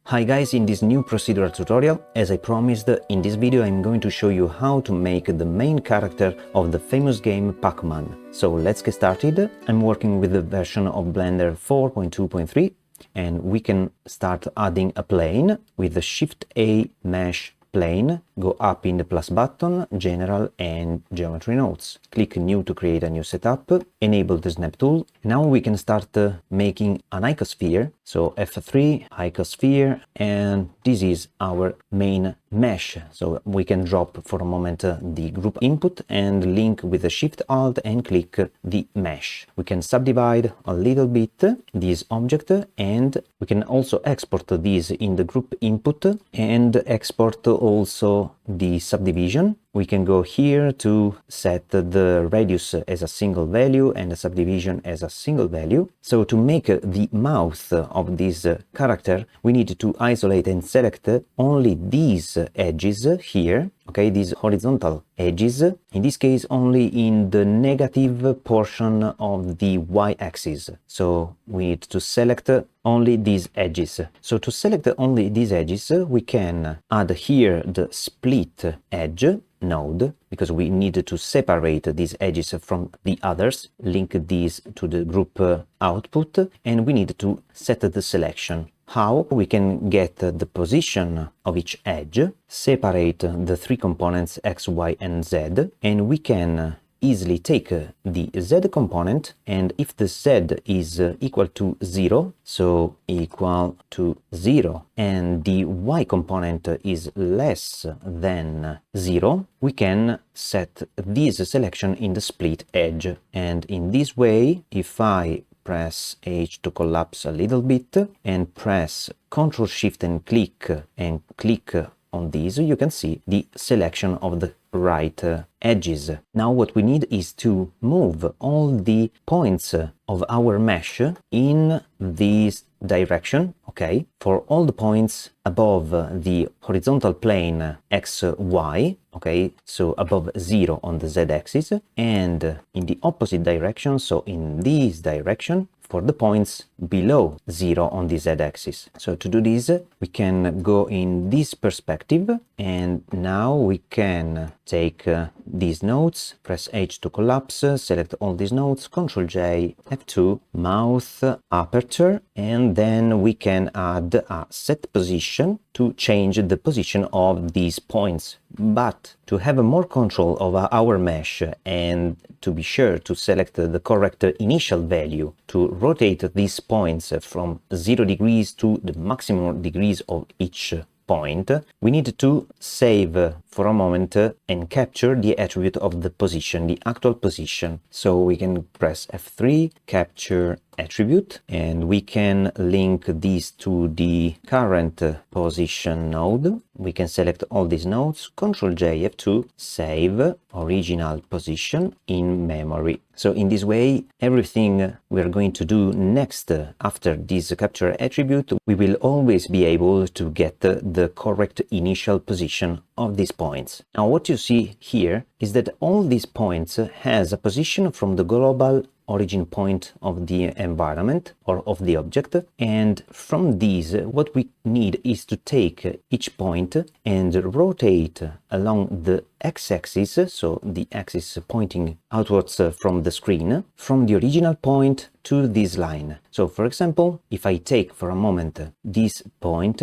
Hi guys, in this new procedural tutorial, as I promised, in this video I'm going to show you how to make the main character of the famous game Pac-Man. So let's get started. I'm working with the version of Blender 4.2.3 and we can start adding a plane with the Shift-A mesh plane, go up in the plus button, general and geometry nodes. Click new to create a new setup, enable the snap tool. Now we can start making an icosphere. So F3, icosphere, and this is our main mesh. So we can drop for a moment the group input and link with the Shift Alt and click the mesh. We can subdivide a little bit this object and we can also export this in the group input and export also the subdivision. We can go here to set the radius as a single value and the subdivision as a single value. So to make the mouth of this character, we need to isolate and select only these edges here, okay, these horizontal edges, in this case only in the negative portion of the y-axis. So we need to select only these edges. So to select only these edges, we can add here the split edge node, because we need to separate these edges from the others, link these to the group output, and we need to set the selection. How? We can get the position of each edge, separate the three components x, y, and z, and we can easily take the z component, and if the z is equal to 0, so equal to 0, and the y component is less than 0, we can set this selection in the split edge. And in this way, if I press H to collapse a little bit and press Ctrl Shift and click on this, you can see the selection of the right edges. Now what we need is to move all the points of our mesh in this direction, okay, for all the points above the horizontal plane xy, okay, so above 0 on the z-axis, and in the opposite direction, so in this direction, for the points below 0 on the z-axis. So to do this, we can go in this perspective, and now we can take these nodes, press H to collapse, select all these nodes, Ctrl J, F2, mouth, aperture, and then we can add a set position to change the position of these points. But to have more control over our mesh and to be sure to select the correct initial value to rotate these points from 0 degrees to the maximum degrees of each point, we need to save for a moment and capture the attribute of the position, the actual position. So we can press F3, capture attribute, and we can link this to the current position node. We can select all these nodes, Ctrl J, F2, save original position in memory. So in this way, everything we are going to do next after this capture attribute, we will always be able to get the correct initial position of these points. Now what you see here is that all these points has a position from the global origin point of the environment or of the object, and from these what we need is to take each point and rotate along the x-axis, so the axis pointing outwards from the screen, from the original point to this line. So for example, if I take for a moment this point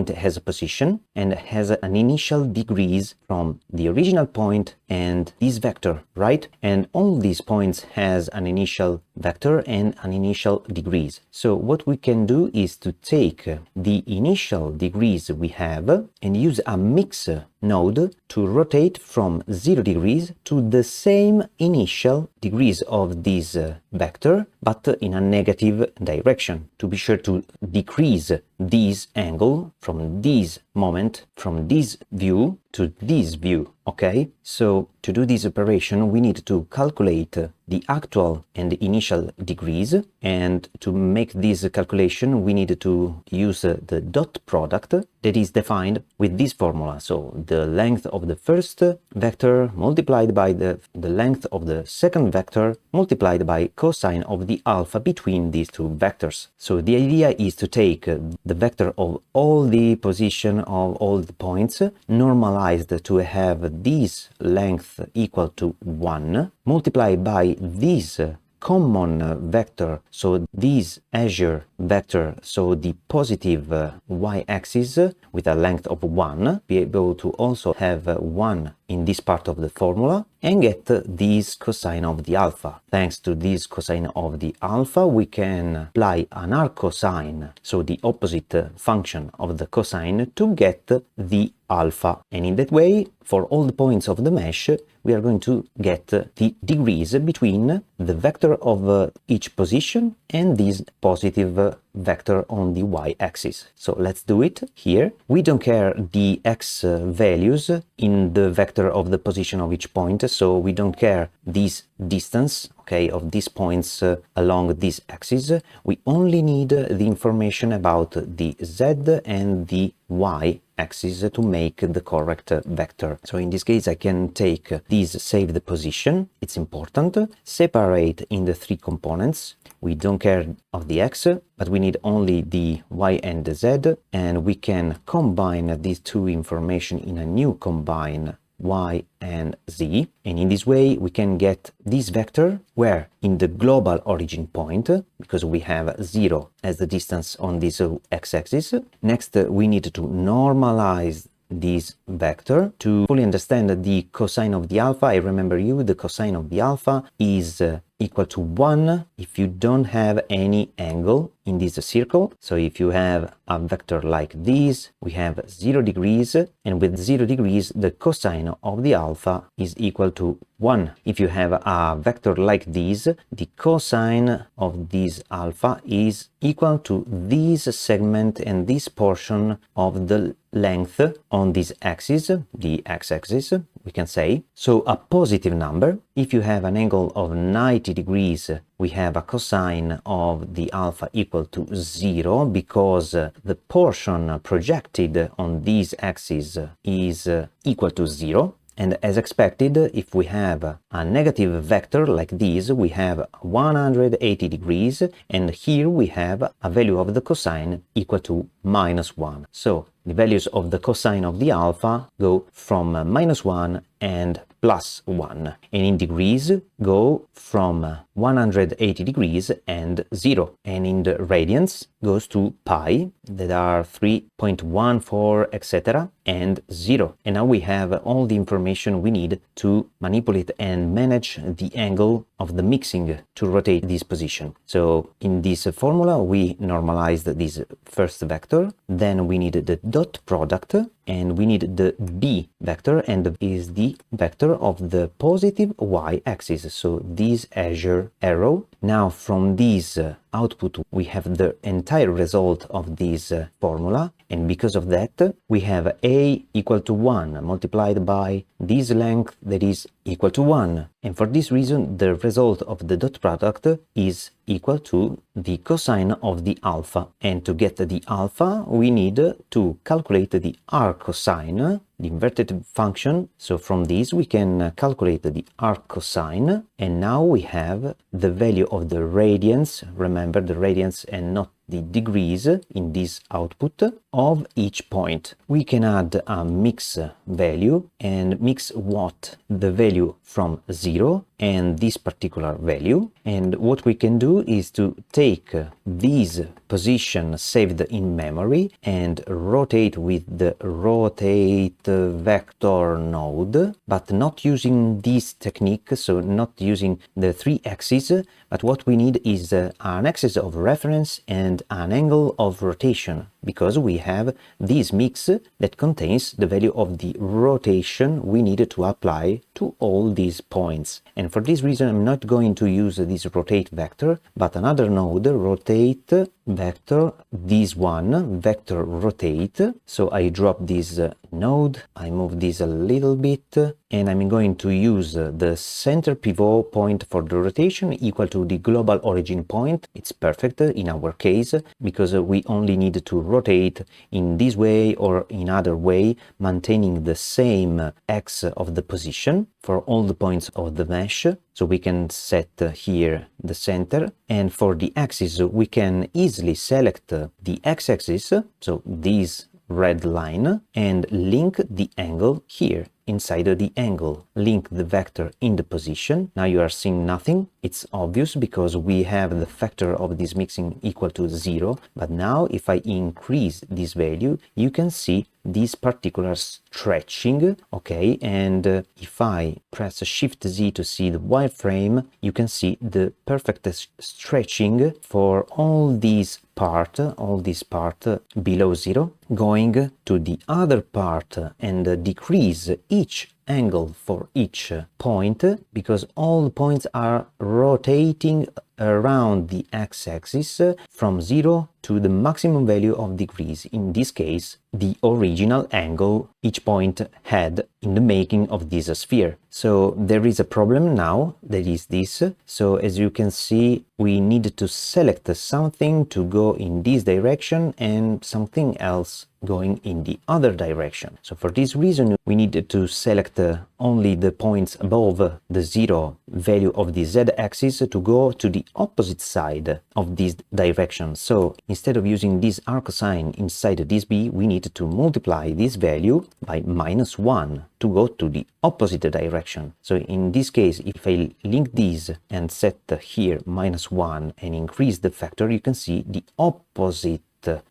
has a position and has an initial degrees from the original point and this vector, right? And all these points has an initial vector and an initial degrees. So what we can do is to take the initial degrees we have and use a mix node to rotate from 0 degrees to the same initial degrees of this vector, but in a negative direction, to be sure to decrease this angle from this moment, from this view to this view, okay? So to do this operation, we need to calculate the actual and the initial degrees, and to make this calculation we need to use the dot product that is defined with this formula. So the length of the first vector multiplied by the length of the second vector multiplied by cosine of the alpha between these two vectors. So the idea is to take the vector of all the position of all the points normalized to have this length equal to 1 multiplied by this common vector, so this azure vector, so the positive y-axis with a length of 1, be able to also have 1 in this part of the formula, and get this cosine of the alpha. Thanks to this cosine of the alpha, we can apply an arc cosine, so the opposite function of the cosine, to get the alpha. And in that way, for all the points of the mesh, we are going to get the degrees between the vector of each position and this positive vector on the y-axis. So let's do it here. We don't care the x values in the vector of the position of each point, so we don't care this distance, okay, of these points along this axis. We only need the information about the z and the y axis to make the correct vector. So in this case I can take this saved position, it's important, separate in the three components. We don't care of the x, but we need only the y and the z, and we can combine these two information in a new combine y and z, and in this way we can get this vector where in the global origin point, because we have 0 as the distance on this x-axis. Next we need to normalize this vector to fully understand the cosine of the alpha. I remember you, the cosine of the alpha is equal to 1 if you don't have any angle in this circle. So if you have a vector like this, we have 0 degrees, and with 0 degrees the cosine of the alpha is equal to 1. If you have a vector like this, the cosine of this alpha is equal to this segment and this portion of the length on this axis, the x-axis, we can say. So a positive number. If you have an angle of 90 degrees, we have a cosine of the alpha equal to 0, because the portion projected on this axis is equal to 0. And as expected, if we have a negative vector like this, we have 180 degrees, and here we have a value of the cosine equal to -1. So the values of the cosine of the alpha go from -1 and +1, and in degrees go from 180 degrees and 0, and in the radians goes to pi, that are 3.14 etc. and 0. And now we have all the information we need to manipulate and manage the angle of the mixing to rotate this position. So in this formula we normalized this first vector, then we need the dot product, and we need the b vector, and is the vector of the positive y-axis, so this azure arrow. Now from this output we have the entire result of this formula, and because of that we have a equal to 1 multiplied by this length that is equal to 1, and for this reason the result of the dot product is equal to the cosine of the alpha. And to get the alpha we need to calculate the arc cosine, the inverted function. So from this we can calculate the arc cosine, and now we have the value of the radians, remember the radians and not the degrees in this output, of each point. We can add a mix value and mix what? The value from 0 and this particular value. And what we can do is to take this position saved in memory and rotate with the rotate vector node, but not using this technique, so not using the 3 axes, but what we need is an axis of reference and an angle of rotation, because we have this mix that contains the value of the rotation we need to apply to all these points. And for this reason I'm not going to use this rotate vector, but another node, rotate vector, this one, vector rotate. So I drop this node, I move this a little bit, and I'm going to use the center pivot point for the rotation equal to the global origin point. It's perfect in our case because we only need to rotate in this way or in other way, maintaining the same X of the position for all the points of the mesh. So we can set here the center, and for the axis we can easily select the x-axis, so this red line, and link the angle here inside the angle. Link the vector in the position. Now you are seeing nothing. It's obvious because we have the factor of this mixing equal to 0, but now if I increase this value, you can see this particular stretching, okay, and if I press Shift Z to see the wireframe, you can see the perfect stretching for all this part below 0, going to the other part and decrease each angle for each point, because all points are rotating around the x-axis from 0 to the maximum value of degrees, in this case the original angle each point had in the making of this sphere. So there is a problem now, that is this. So as you can see, we need to select something to go in this direction and something else going in the other direction. So for this reason we need to select only the points above the 0 value of the z-axis to go to the opposite side of this direction. So instead of using this arc sign inside this B, we need to multiply this value by -1 to go to the opposite direction. So in this case, if I link these and set here -1 and increase the factor, you can see the opposite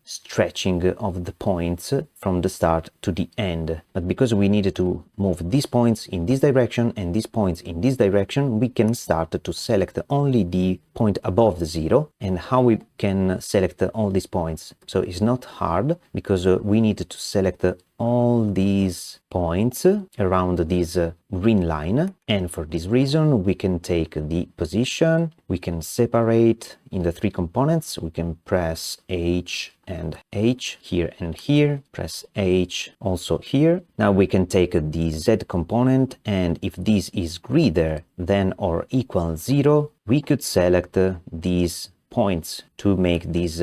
stretching of the points from the start to the end. But because we needed to move these points in this direction and these points in this direction, we can start to select only the point above the 0. And how we can select all these points? So it's not hard, because we need to select all these points around this green line, and for this reason we can take the position, we can separate in the 3 components, we can press H and H here and here, press H also here. Now we can take the Z component, and if this is greater than or equal 0, we could select these points to make this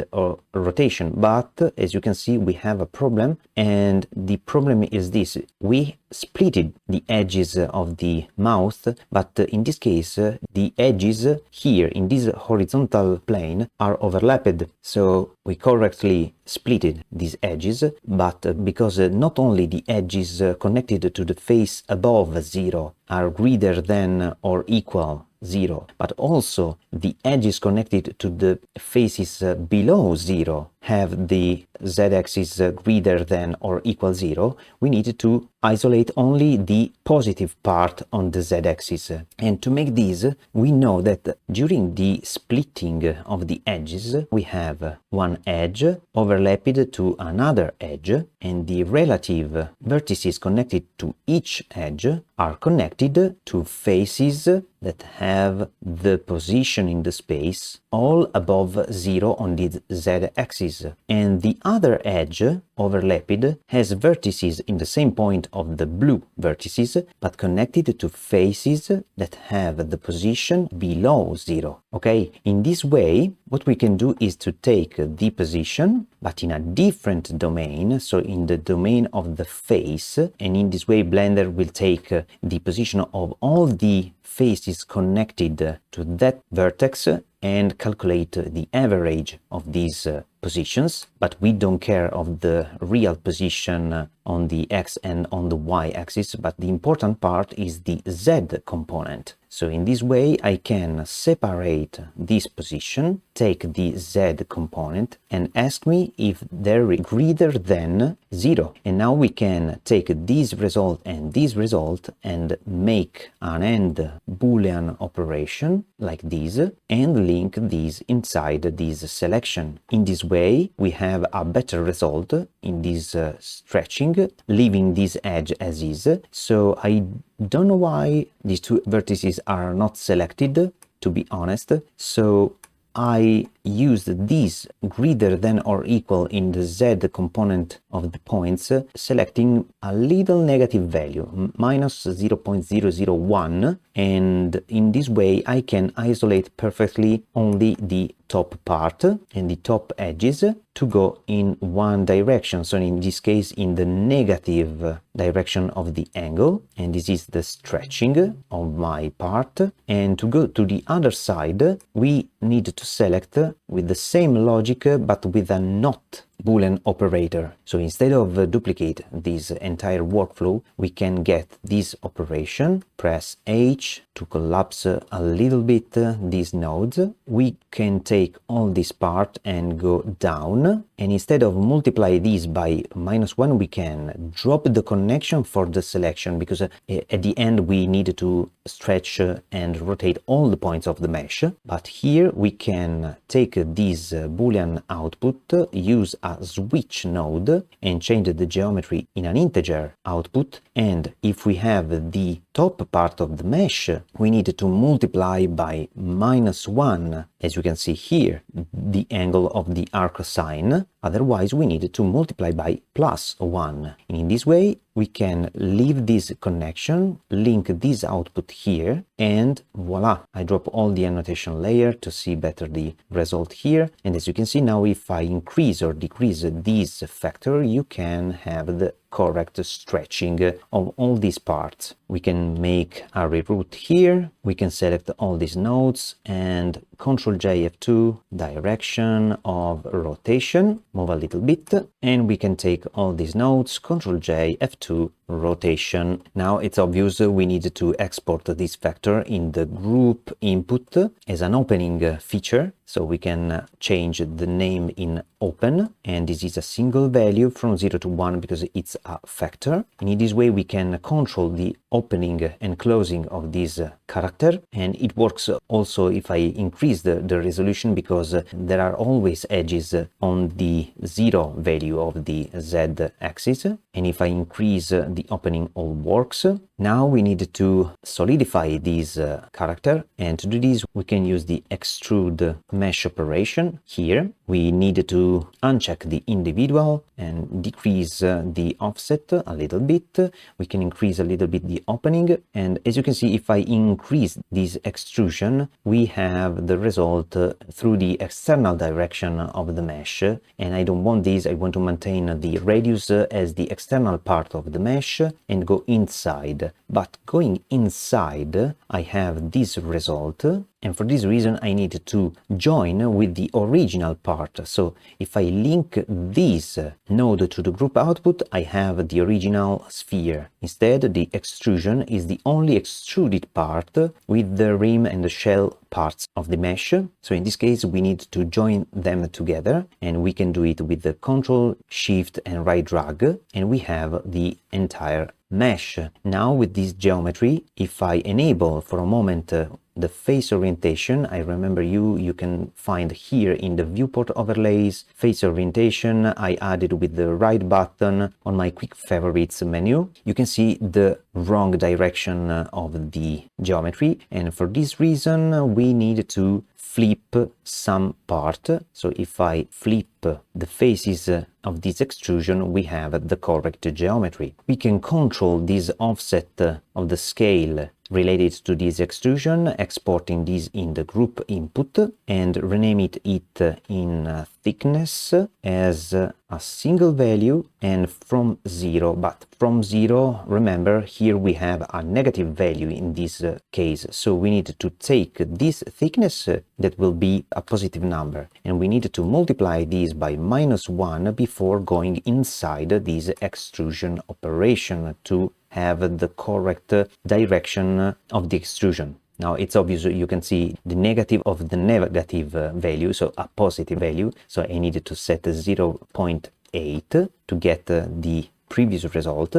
rotation. But as you can see, we have a problem, and the problem is this: we splitted the edges of the mouth, but in this case the edges here in this horizontal plane are overlapped. So we correctly splitted these edges, but because not only the edges connected to the face above 0 are greater than or equal 0, but also the edges connected to the faces below 0 have the z-axis greater than or equal 0, we need to isolate only the positive part on the z-axis. And to make this, we know that during the splitting of the edges, we have one edge overlapped to another edge, and the relative vertices connected to each edge are connected to faces that have the position in the space all above 0 on the z-axis, and the other edge overlapped has vertices in the same point of the blue vertices, but connected to faces that have the position below 0. Okay, in this way what we can do is to take the position but in a different domain, so in the domain of the face, and in this way Blender will take the position of all the faces connected to that vertex and calculate the average of these positions, but we don't care of the real position on the x and on the y axis, but the important part is the z component. So in this way I can separate this position, take the z component, and ask me if they're greater than 0. And now we can take this result and make an AND Boolean operation like this and link these inside this selection. In this way we have a better result in this stretching, leaving this edge as is. So I don't know why these two vertices are not selected, to be honest. So I used this greater than or equal in the Z component of the points, selecting a little negative value, minus 0.001, and in this way I can isolate perfectly only the top part and the top edges to go in one direction, so in this case in the negative direction of the angle, and this is the stretching of my part. And to go to the other side we need to select with the same logic but with a not Boolean operator. So instead of duplicate this entire workflow, we can get this operation, press H to collapse a little bit these nodes. We can take all this part and go down, and instead of multiply this by -1, we can drop the connection for the selection, because at the end we need to stretch and rotate all the points of the mesh. But here we can take this Boolean output, use a switch node and change the geometry in an integer output, and if we have the top part of the mesh, we need to multiply by -1, as you can see here, the angle of the arc sign. Otherwise we need to multiply by +1, and in this way we can leave this connection, link this output here, and voila, I drop all the annotation layer to see better the result here. And as you can see now, if I increase or decrease this factor, you can have the correct stretching of all these parts. We can make a reroute here, we can select all these nodes and Ctrl J F2, direction of rotation, move a little bit, and we can take all these nodes, Ctrl J F2, rotation. Now it's obvious we need to export this factor in the group input as an opening feature, so we can change the name in open, and this is a single value from 0 to 1 because it's a factor. And in this way we can control the opening and closing of this character, and it works also if I increase the resolution, because there are always edges on the 0 value of the Z axis, and if I increase the opening, all works. Now we need to solidify this character, and to do this we can use the extrude mesh operation. Here we need to uncheck the individual and decrease the offset a little bit. We can increase a little bit the opening, and as you can see, if I increase this extrusion we have the result through the external direction of the mesh, and I don't want this. I want to maintain the radius as the external part of the mesh and go inside. But going inside I have this result, and for this reason I need to join with the original part. So if I link this node to the group output, I have the original sphere. Instead, the extrusion is the only extruded part with the rim and the shell parts of the mesh. So in this case we need to join them together, and we can do it with the Ctrl, Shift and right drag, and we have the entire mesh. Now with this geometry, if I enable for a moment the face orientation, I remember you can find here in the viewport overlays face orientation. I added with the right button on my quick favorites menu. You can see the wrong direction of the geometry, and for this reason we need to flip some part. So if I flip the faces of this extrusion, we have the correct geometry. We can control this offset of the scale related to this extrusion, exporting this in the group input and rename it in thickness as a single value and from 0. But from 0, remember, here we have a negative value in this case, so we need to take this thickness that will be a positive number, and we need to multiply this by -1 before going inside this extrusion operation to have the correct direction of the extrusion. Now it's obvious, you can see the negative of the negative value, so a positive value, so I needed to set 0.8 to get the previous result,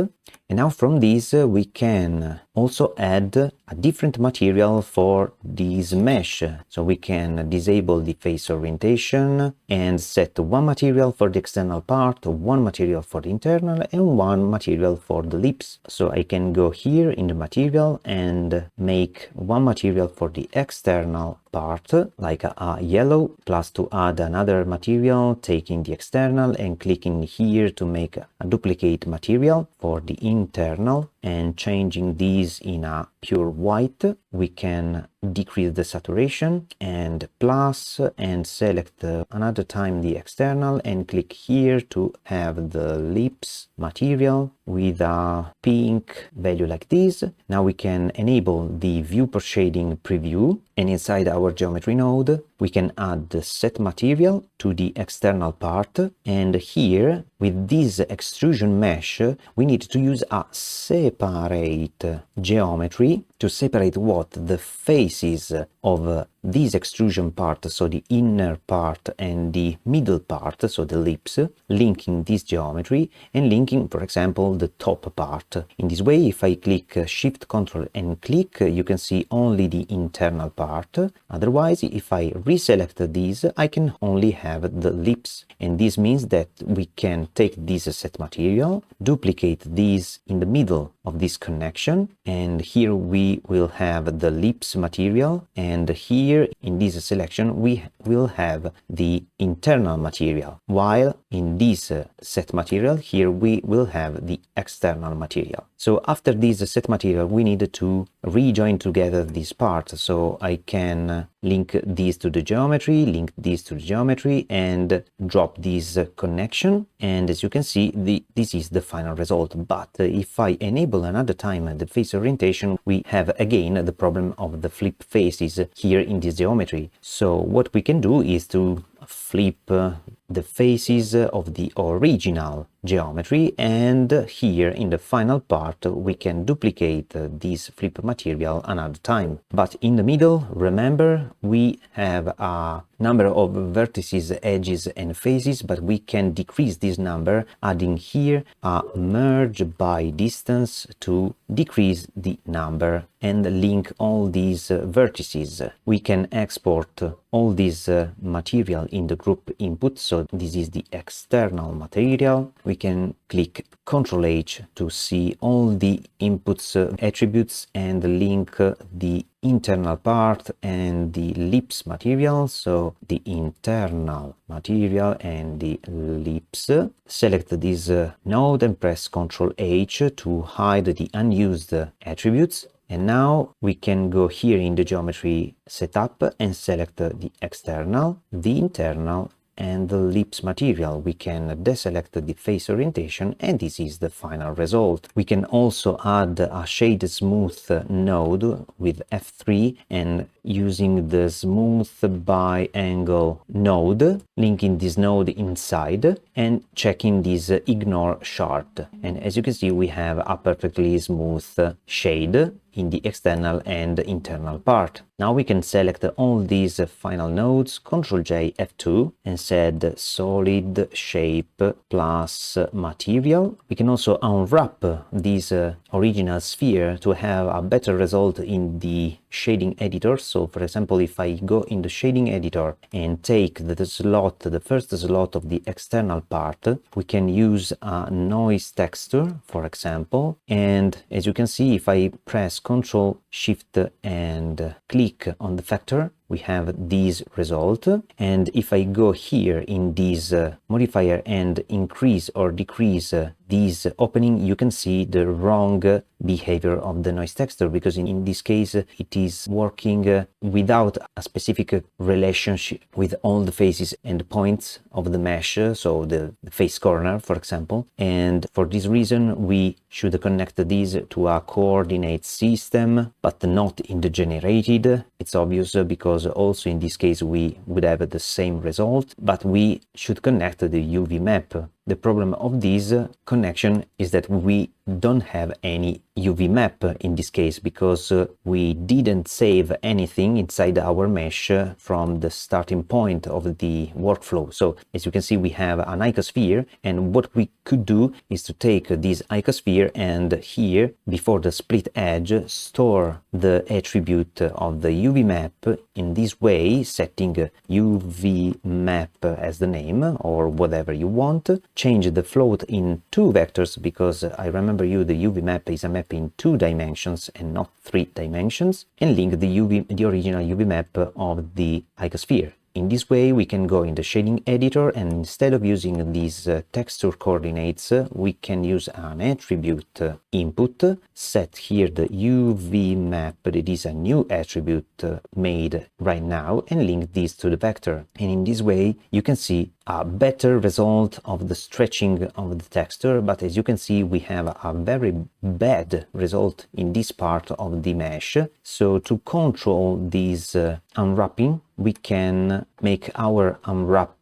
and And now from this we can also add a different material for this mesh. So we can disable the face orientation and set one material for the external part, one material for the internal, and one material for the lips. So I can go here in the material and make one material for the external part, like a yellow, plus to add another material, taking the external and clicking here to make a duplicate material for the internal, and changing these in a pure white. We can decrease the saturation and plus, and select another time the external and click here to have the lips material with a pink value like this. Now we can enable the viewport shading preview, and inside our geometry node we can add the set material to the external part, and here with this extrusion mesh we need to use a separate geometry to separate what the faces of this extrusion part, so the inner part and the middle part, so the lips, linking this geometry and linking, for example, the top part. In this way, if I click Shift Ctrl and click, you can see only the internal part. Otherwise, if I reselect these, I can only have the lips. And this means that we can take this set material, duplicate these in the middle of this connection, and here we will have the lips material, and here in this selection we will have the internal material, while in this set material here we will have the external material. So after this set material we need to rejoin together these parts, so I can link these to the geometry, link these to the geometry, and drop this connection, and as you can see this is the final result. But if I enable another time the face orientation, we have again the problem of the flip faces here in this geometry. So what we can do is to flip the faces of the original geometry, and here in the final part we can duplicate this flip material another time. But in the middle, remember, we have a number of vertices, edges and faces, but we can decrease this number adding here a merge by distance to decrease the number and link all these vertices. We can export all this material in the group input, so this is the external material. We can click Ctrl H to see all the inputs attributes and link the internal part and the lips material, so the internal material and the lips. Select this node and press Ctrl H to hide the unused attributes. And now we can go here in the geometry setup and select the external, the internal, and the lips material. We can deselect the face orientation, and this is the final result. We can also add a shade smooth node with F3 and using the smooth by angle node, linking this node inside and checking this ignore shard. And as you can see, we have a perfectly smooth shade in the external and internal part. Now we can select all these final nodes, Ctrl J F2, and set solid shape plus material. We can also unwrap this original sphere to have a better result in the shading editor. So for example, if I go in the shading editor and take the slot, the first slot of the external part, we can use a noise texture, for example. And as you can see, if I press Ctrl Shift and click on the factor, we have this result. And if I go here in this modifier and increase or decrease this opening, you can see the wrong behavior of the noise texture, because in this case it is working without a specific relationship with all the faces and points of the mesh, so the face corner, for example. And for this reason we should connect these to a coordinate system, but not in the generated. It's obvious because also in this case we would have the same result, but we should connect the UVmap. The problem of this connection is that we don't have any UVmap in this case, because we didn't save anything inside our mesh from the starting point of the workflow. So as you can see, we have an icosphere, and what we could do is to take this icosphere and here, before the split edge, store the attribute of the UVmap in this way, setting UVmap as the name or whatever you want. Change the float in 2 vectors, because I remember you, the UVmap is a map in 2 dimensions and not 3 dimensions, and link the original UVmap of the icosphere. In this way, we can go in the shading editor, and instead of using these texture coordinates, we can use an attribute input, set here the UVmap, but it is a new attribute made right now, and link this to the vector. And in this way, you can see a better result of the stretching of the texture, but as you can see, we have a very bad result in this part of the mesh. So to control this unwrapping, we can make our unwrap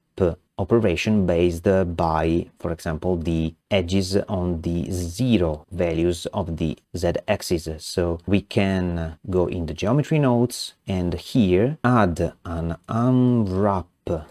operation based by, for example, the edges on the 0 values of the z-axis. So we can go in the geometry nodes and here add an unwrap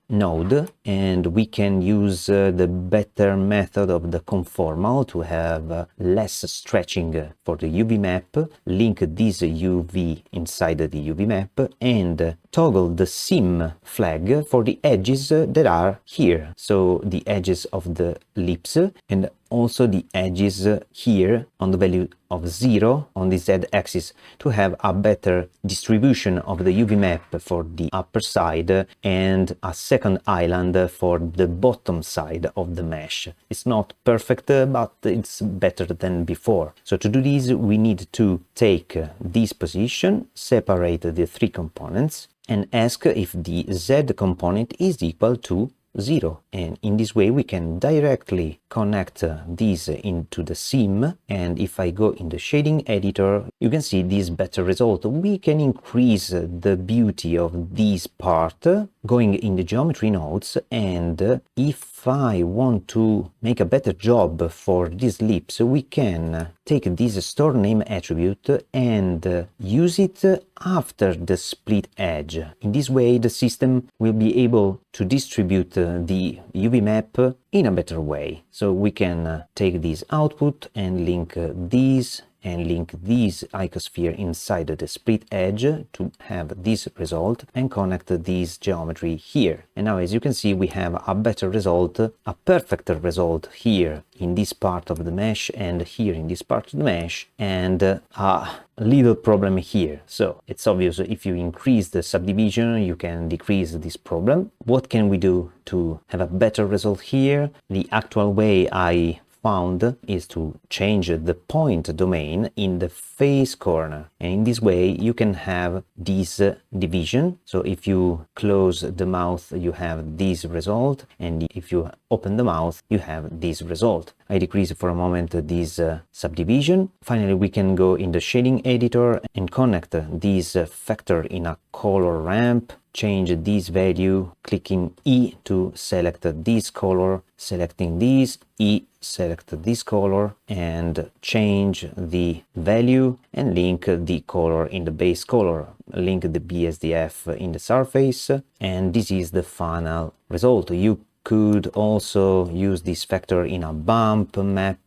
node, and we can use the better method of the conformal to have less stretching for the UVmap, link this UV inside the UVmap, and toggle the seam flag for the edges that are here, so the edges of the lips and also the edges here on the value of 0 on the z-axis, to have a better distribution of the UVmap for the upper side and a second island for the bottom side of the mesh. It's not perfect, but it's better than before. So to do this, we need to take this position, separate the 3 components, and ask if the z component is equal to 0, and in this way we can directly connect these into the seam. And if I go in the shading editor, you can see this better result. We can increase the beauty of this part going in the geometry nodes, and if I want to make a better job for these lips, we can take this store name attribute and use it after the split edge. In this way, the system will be able to distribute the UVmap in a better way. So we can take this output and link these and link this icosphere inside the split edge to have this result, and connect this geometry here. And now, as you can see, we have a better result, a perfect result here in this part of the mesh and here in this part of the mesh, and a little problem here. So it's obvious, if you increase the subdivision, you can decrease this problem. What can we do to have a better result here? The actual way I found is to change the point domain in the face corner, and in this way you can have this division. So if you close the mouth, you have this result, and if you open the mouth, you have this result. I decrease for a moment this subdivision. Finally, we can go in the shading editor and connect this vector in a color ramp, change this value, clicking E to select this color, selecting this, E, select this color, and change the value and link the color in the base color, link the BSDF in the surface, and this is the final result. You could also use this vector in a bump map,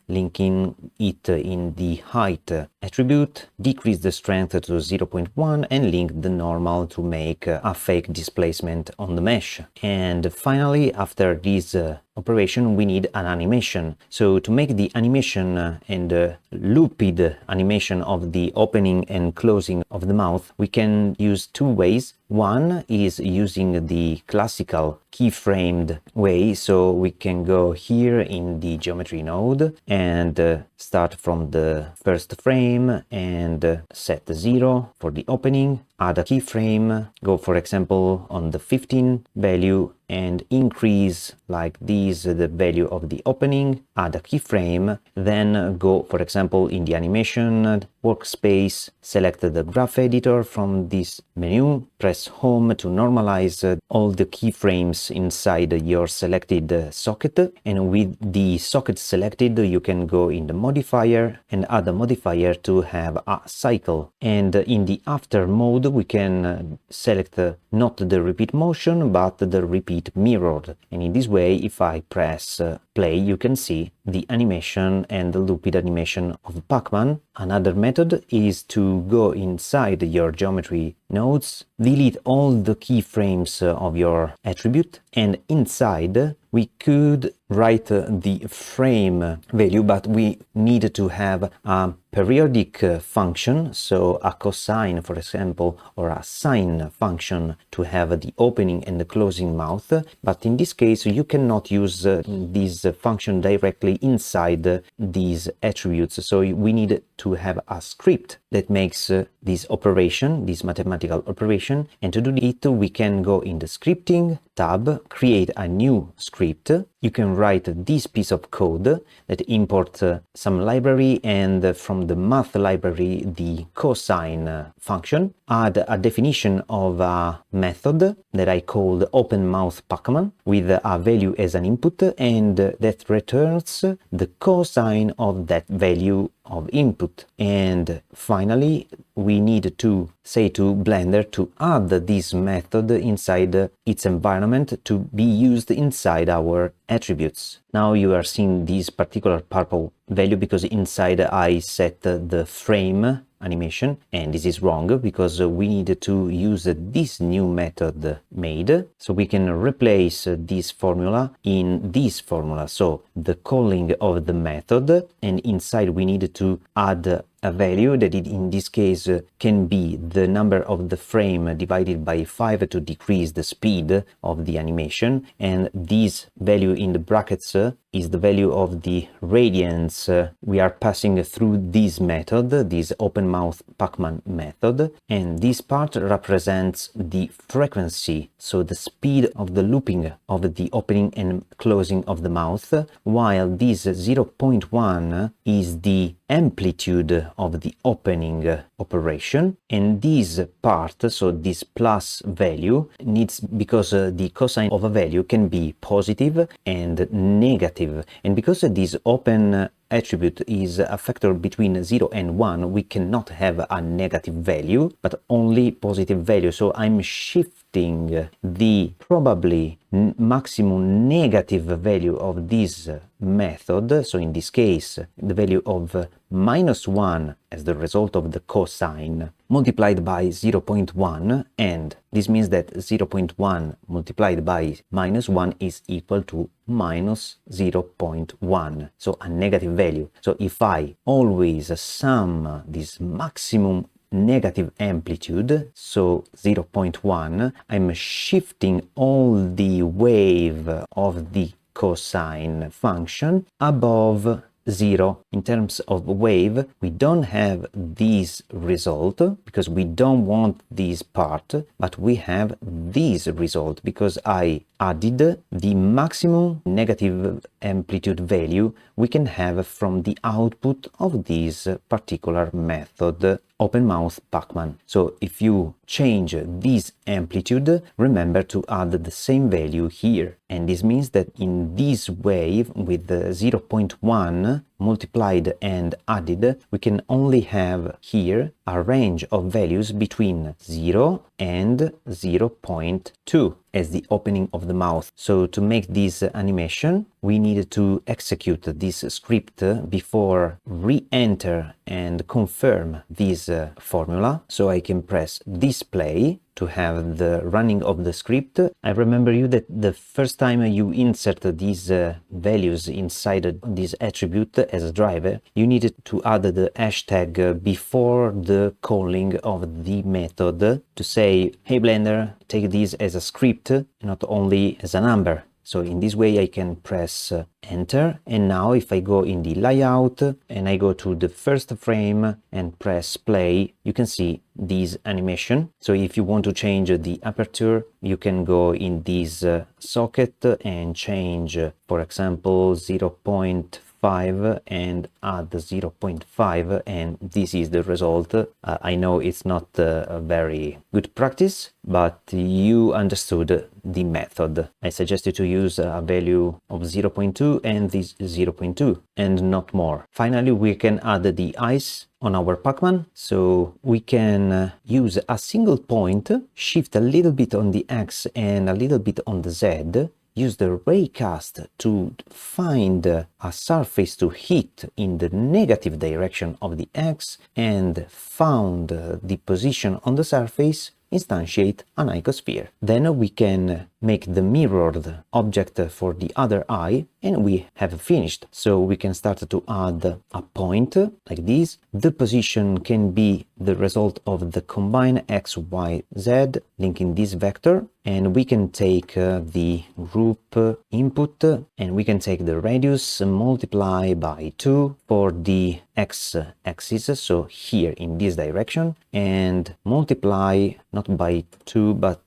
linking it in the height attribute, decrease the strength to 0.1 and link the normal to make a fake displacement on the mesh. And finally, after this operation, we need an animation. So to make the animation and the looped animation of the opening and closing of the mouth, we can use 2 ways. One is using the classical keyframed way, so we can go here in the geometry node and start from the first frame and set 0 for the opening, add a keyframe, go for example on the 15 value and increase like this the value of the opening, add a keyframe, then go, for example, in the animation workspace, select the graph editor from this menu, press home to normalize all the keyframes inside your selected socket, and with the socket selected you can go in the modifier and add a modifier to have a cycle, and in the after mode we can select not the repeat motion but the repeat mirrored, and in this way if I press play you can see the animation and the looped animation of Pac-Man. Another method is to go inside your geometry nodes, delete all the keyframes of your attribute, and inside we could write the frame value, but we need to have a periodic function, so a cosine, for example, or a sine function to have the opening and the closing mouth. But in this case, you cannot use this function directly inside these attributes. So we need to have a script that makes this operation, this mathematical operation. And to do it, we can go in the scripting tab, create a new script. You can write this piece of code that import some library, and from the math library the cosine function, add a definition of a method that I called openMouth Pac-man with a value as an input, and that returns the cosine of that value of input. And finally we need to say to Blender to add this method inside its environment to be used inside our attributes. Now you are seeing this particular purple value because inside I set the frame animation, and this is wrong because we need to use this new method made, so we can replace this formula in this formula, so the calling of the method, and inside we need to add a value that in this case can be the number of the frame divided by 5 to decrease the speed of the animation, and this value in the brackets is the value of the radians we are passing through this method, this openMouth Pac-man method, and this part represents the frequency, so the speed of the looping of the opening and closing of the mouth, while this 0.1 is the amplitude of the opening operation, and this part, so this plus value, needs, because the cosine of a value can be positive and negative, and because this open attribute is a factor between 0 and 1, we cannot have a negative value but only positive value, so I'm shifting the probably maximum negative value of this method, so in this case the value of -1 as the result of the cosine multiplied by 0.1, and this means that 0.1 multiplied by -1 is equal to -0.1, so a negative value. So if I always sum this maximum negative amplitude, so 0.1, I'm shifting all the wave of the cosine function above 0. In terms of wave, we don't have this result because we don't want this part, but we have this result because I added the maximum negative amplitude value we can have from the output of this particular method, openMouth Pac-man. So if you change this amplitude, remember to add the same value here, and this means that in this wave with the 0.1 multiplied and added, we can only have here a range of values between 0 and 0.2 as the opening of the mouth. So to make this animation, we need to execute this script before re-enter and confirm this formula. So I can press display to have the running of the script. I remember you that the first time you insert these values inside this attribute as a driver, you needed to add the hashtag before the calling of the method to say, hey Blender, take this as a script, not only as a number. So in this way I can press enter, and now if I go in the layout and I go to the first frame and press play, you can see this animation. So if you want to change the aperture, you can go in this socket and change, for example, 0.5 5 and add 0.5, and this is the result. I know it's not a very good practice, but you understood the method. I suggest you to use a value of 0.2 and this 0.2 and not more. Finally, we can add the eyes on our Pac-Man, so we can use a single point, shift a little bit on the X and a little bit on the Z, use the ray cast to find a surface to hit in the negative direction of the X, and found the position on the surface, instantiate an icosphere. Then we can make the mirrored object for the other eye, and we have finished. So we can start to add a point like this. The position can be the result of the combine x, y, z, linking this vector, and we can take the group input, and we can take the radius, multiply by 2 for the x-axis, so here in this direction, and multiply not by 2 but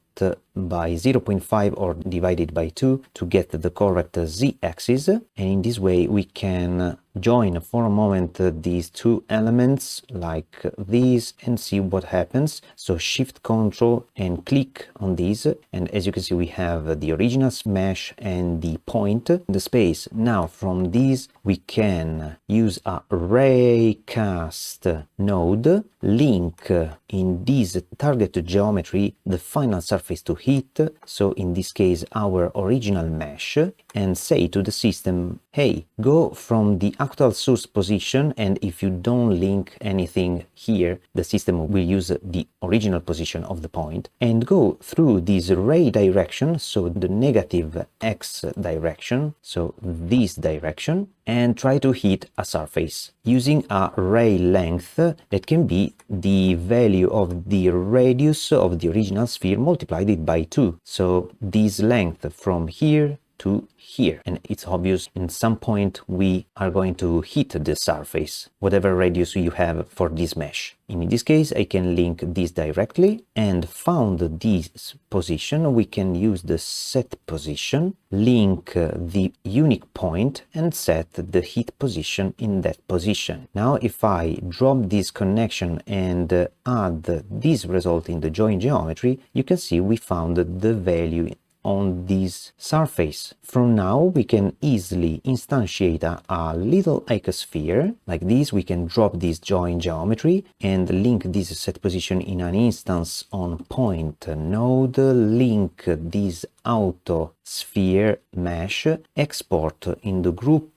by 0.5 or divided by 2 to get the correct z-axis, and in this way we can join for a moment these two elements like this and see what happens. So shift control and click on these, and as you can see we have the original mesh and the point in the space. Now from these we can use a ray cast node, link in this target geometry the final surface to hit, so in this case our original mesh, and say to the system, hey, go from the actual source position, and if you don't link anything here, the system will use the original position of the point, and go through this ray direction, so the negative x direction, so this direction, and try to hit a surface using a ray length that can be the value of the radius of the original sphere multiplied by 2. So this length from here to here, and it's obvious in some point we are going to hit the surface, whatever radius you have for this mesh. In this case I can link this directly, and found this position we can use the set position, link the unique point and set the hit position in that position. Now if I drop this connection and add this result in the join geometry, you can see we found the value on this surface. From now we can easily instantiate a little icosphere like this. We can drop this join geometry and link this set position in an instance on point node, link this auto sphere mesh, export in the group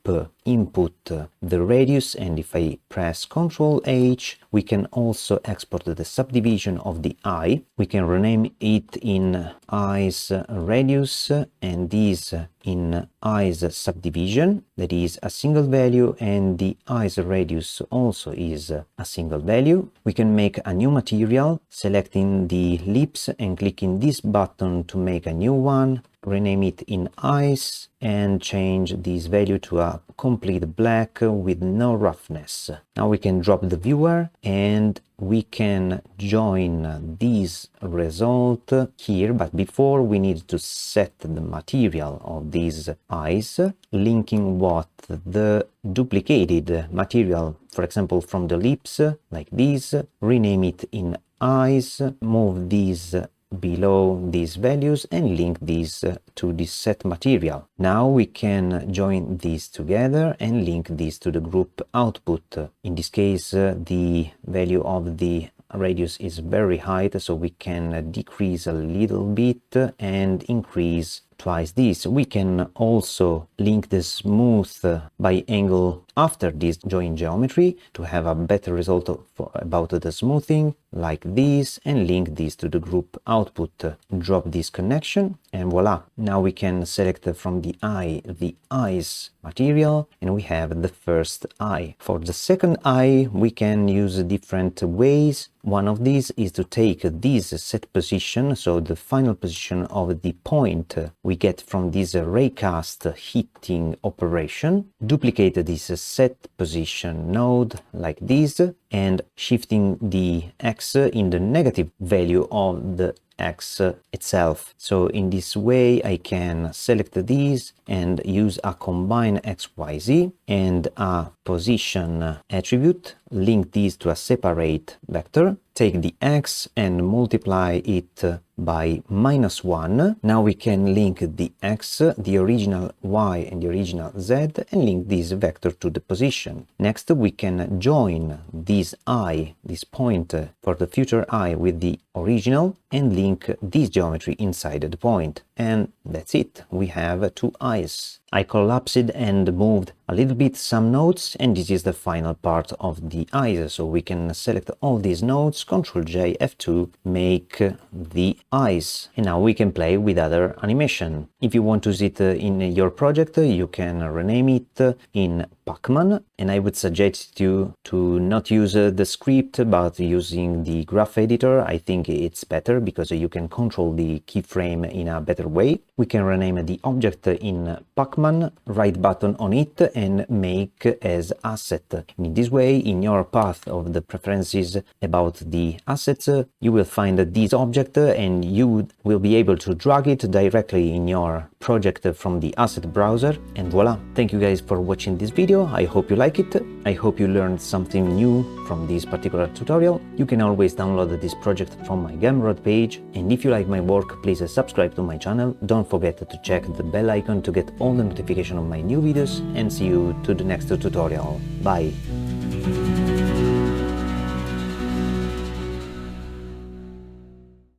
input the radius, and if I press Ctrl H we can also export the subdivision of the eye. We can rename it in eyes radius and this in eyes subdivision, that is a single value, and the eyes radius also is a single value. We can make a new material, selecting the lips and clicking this button to make a new one, rename it in eyes and change this value to a complete black with no roughness. Now we can drop the viewer and we can join this result here, but before we need to set the material of these eyes, linking what the duplicated material, for example from the lips like this, rename it in eyes, move these below these values and link these to the set material. Now we can join these together and link this to the group output. In this case the value of the radius is very high, so we can decrease a little bit and increase twice this. We can also link the smooth by angle after this join geometry to have a better result about the smoothing like this, and link this to the group output. Drop this connection and voila, now we can select from the eye the eyes material and we have the first eye. For the second eye we can use different ways. One of these is to take this set position, so the final position of the point we get from this raycast hitting operation, duplicate this set position node like this, and shifting the x in the negative value of the X itself. So in this way I can select these and use a combine XYZ and a position attribute, link these to a separate vector, take the X and multiply it by -1. Now we can link the X, the original Y and the original Z, and link this vector to the position. Next we can join this I, this point for the future I, with the original and link this geometry inside the point. And that's it, we have two eyes. I collapsed and moved a little bit some nodes, and this is the final part of the eyes. So we can select all these nodes, Ctrl J, F2, make the eyes. And now we can play with other animation. If you want to use it in your project, you can rename it in Pac-man, and I would suggest you to not use the script but using the graph editor. I think it's better because you can control the keyframe in a better way. We can rename the object in Pac-man, right button on it and make as asset. In this way, in your path of the preferences about the assets, you will find this object and you will be able to drag it directly in your project from the asset browser, and voila. Thank you guys for watching this video. I hope you like it. I hope you learned something new from this particular tutorial. You can always download this project from my Gumroad page, and if you like my work, please subscribe to my channel. Don't forget to check the bell icon to get all the notification of my new videos, and see you to the next tutorial. Bye!